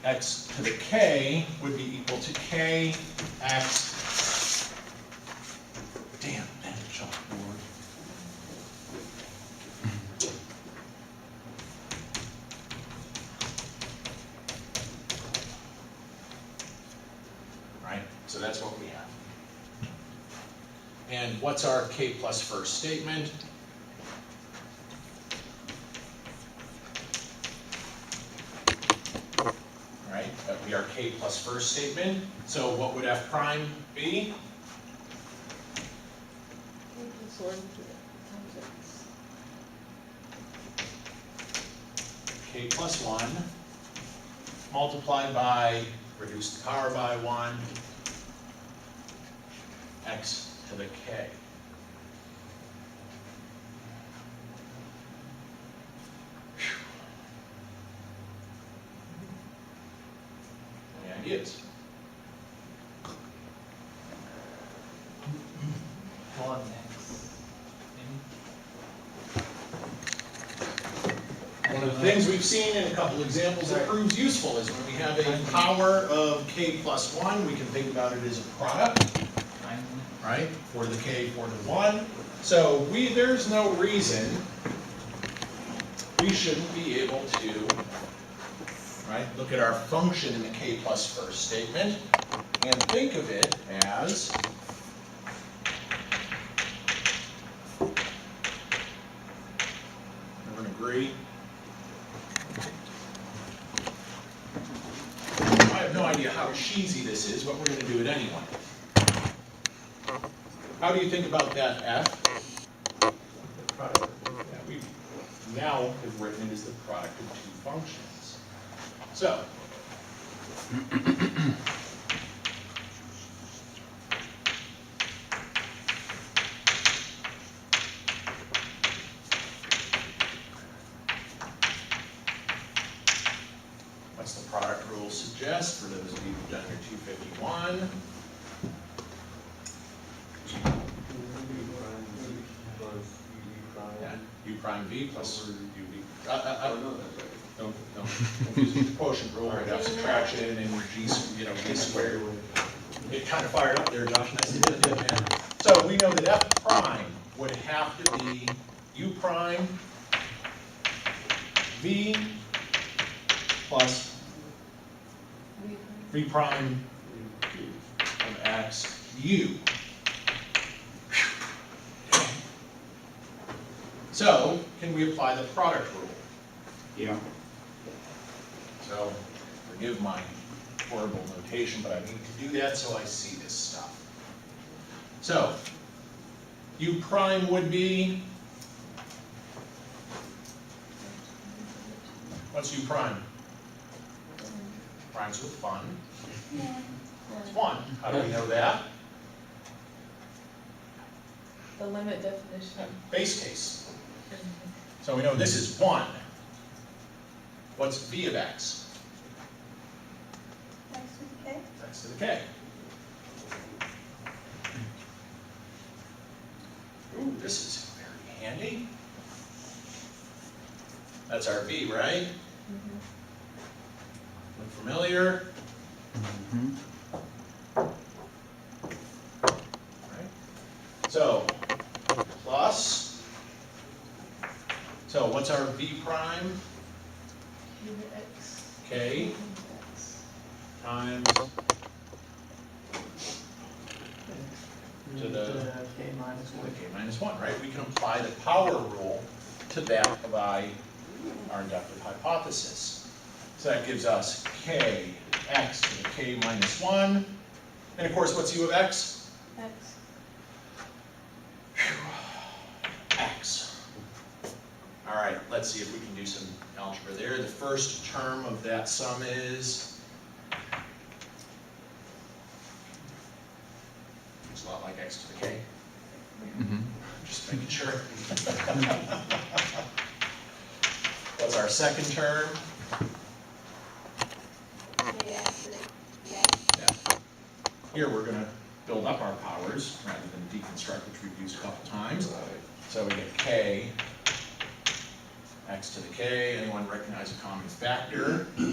x to the k would be equal to k x, damn that chalkboard. Right, so that's what we have. And what's our k plus first statement? Right, that would be our k plus first statement. So what would f prime be? K plus 1 multiplied by, reduce the power by 1, x to the k. Any ideas? One x. One of the things we've seen in a couple examples that proves useful is when we have a power of k plus 1, we can think about it as a product, right, for the k 4 to 1. So there's no reason we shouldn't be able to, right, look at our function in the k plus first statement and think of it as everyone agree? I have no idea how cheesy this is, but we're going to do it anyway. How do you think about that f? Yeah, we now have written it as the product of two functions. So, what's the product rule suggest for those of you who've done your 251? Yeah, u prime v plus uv. Don't confuse the quotient rule, right? Have subtraction and g, v squared. It kind of fired up there, Josh. Nice to do it, man. So we know that f prime would have to be u prime v plus v prime of x u. So, can we apply the product rule? Yeah. So, forgive my horrible notation, but I need to do that so I see this stuff. So, u prime would be, what's u prime? Rhymes with fun. It's 1. How do we know that? The limit definition. Base case. So we know this is 1. What's v of x? X to the K? X to the k. Ooh, this is very handy. That's our v, right? Look familiar? Right. So, plus. So what's our v prime? K times to the K minus 1. k minus 1, right? We can apply the power rule to that by our inductive hypothesis. So that gives us k x to the k minus 1. And of course, what's u of x? X. X. All right, let's see if we can do some algebra there. The first term of that sum is, it's a lot like x to the k. Just making sure. What's our second term? Yeah. Yeah. Here we're going to build up our powers rather than deconstruct, which we've used a couple times. So we get k x to the k. Anyone recognize a common factor? X to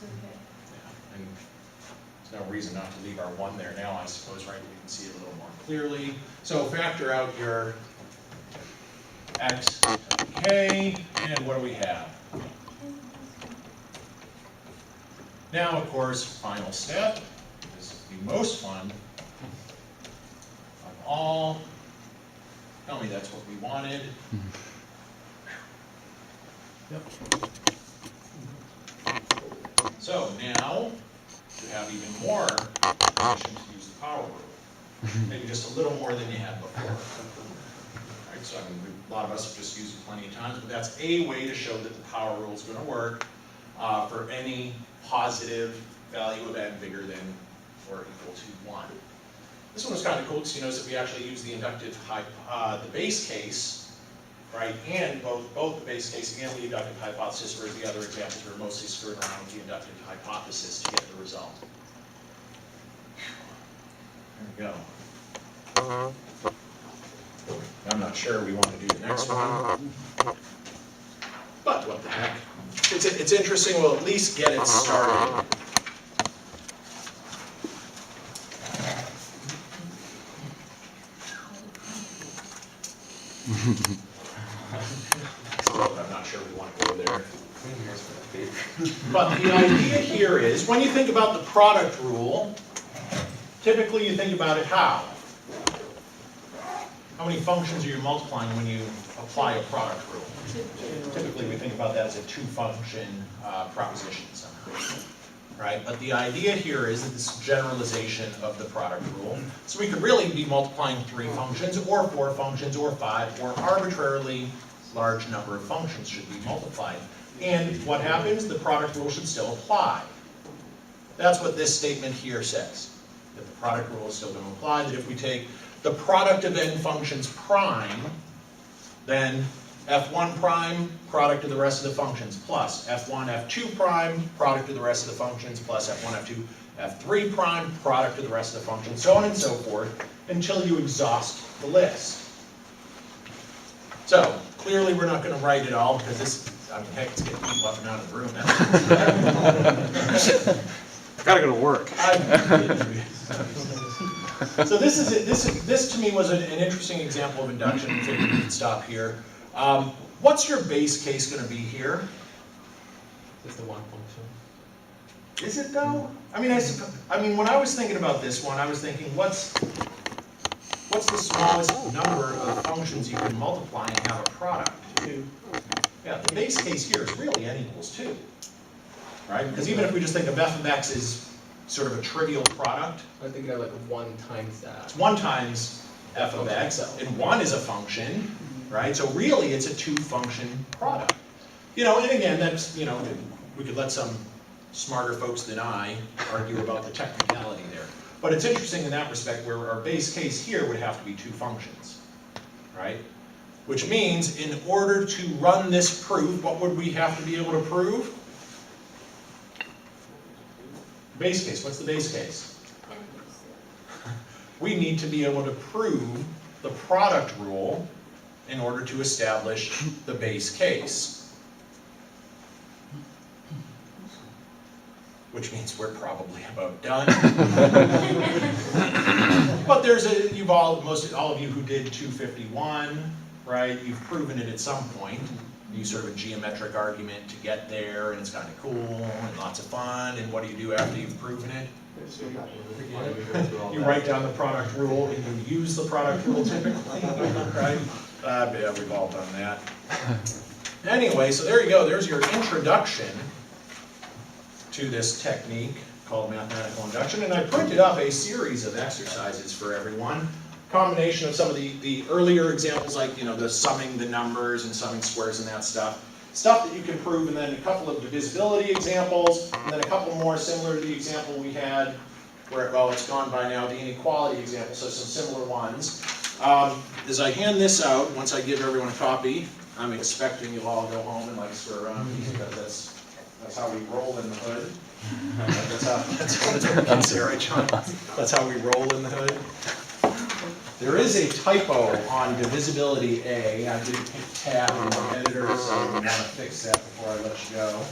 the K. no reason not to leave our 1 there now, I suppose, right? We can see it a little more clearly. So factor out your x to k, and what do we have? Now, of course, final step, this is the most fun of all. Tell me that's what we wanted. Yep. So now, you have even more permission to use the power rule. Maybe just a little more than you had before. Right, so I mean, a lot of us have just used it plenty of times, but that's a way to show that the power rule is going to work for any positive value of n bigger than or equal to 1. This one was kind of cool because you notice that we actually use the inductive the base case, right, and both the base case and the inductive hypothesis, whereas the other examples were mostly screwing around with the inductive hypothesis to get the result. There we go. I'm not sure we want to do the next one, but what the heck. It's interesting, we'll at least get it started. I'm not sure we want to go there. But the idea here is, when you think about the product rule, typically you think about it how? How many functions are you multiplying when you apply a product rule? Typically we think about that as a 2-function proposition somehow, right? But the idea here is that this is generalization of the product rule. So we could really be multiplying 3 functions, or 4 functions, or 5, or arbitrarily large number of functions should be multiplied. And what happens? The product rule should still apply. That's what this statement here says, that the product rule is still going to apply, that if we take the product of n functions prime, then f1 prime, product of the rest of the functions, plus f1, f2 prime, product of the rest of the functions, plus f1, f2, f3 prime, product of the rest of the functions, so on and so forth, until you exhaust the list. So, clearly we're not going to write it all, because this, I mean, heck, it's getting people up and out of the room now. Gotta go to work. So this to me was an interesting example of induction. I think we can stop here. What's your base case going to be here? Just the 1 function. Is it though? I mean, when I was thinking about this one, I was thinking, what's the smallest number of functions you can multiply and have a product? 2. Yeah, the base case here is really n equals 2, right? Because even if we just think of f of x as sort of a trivial product, I think of like 1 times that. it's 1 times f of x, and 1 is a function, right? So really, it's a 2-function product. You know, and again, that's, you know, we could let some smarter folks than I argue about the technicality there. But it's interesting in that respect, where our base case here would have to be 2 functions, right? Which means, in order to run this proof, what would we have to be able to prove? Base case. What's the base case? We need to be able to prove the product rule in order to establish the base case. Which means we're probably about done. But there's most all of you who did 251, right? You've proven it at some point. You use sort of a geometric argument to get there, and it's kind of cool and lots of fun. And what do you do after you've proven it? You write down the product rule, and you use the product rule typically, right? Yeah, we've all done that. Anyway, so there you go. There's your introduction to this technique called mathematical induction. And I printed up a series of exercises for everyone. Combination of some of the earlier examples, like, you know, the summing the numbers and summing squares and that stuff that you can prove, and then a couple of divisibility examples, and then a couple more similar to the example we had where, well, it's gone by now, the inequality example, so some similar ones. As I hand this out, once I give everyone a copy, I'm expecting you'll all go home and like swear around me, because that's how we roll in the hood. That's what we can say, right, John? That's how we roll in the hood. There is a typo on divisibility A. I didn't pick tab in my editor, so I'm going to fix that before I let you go.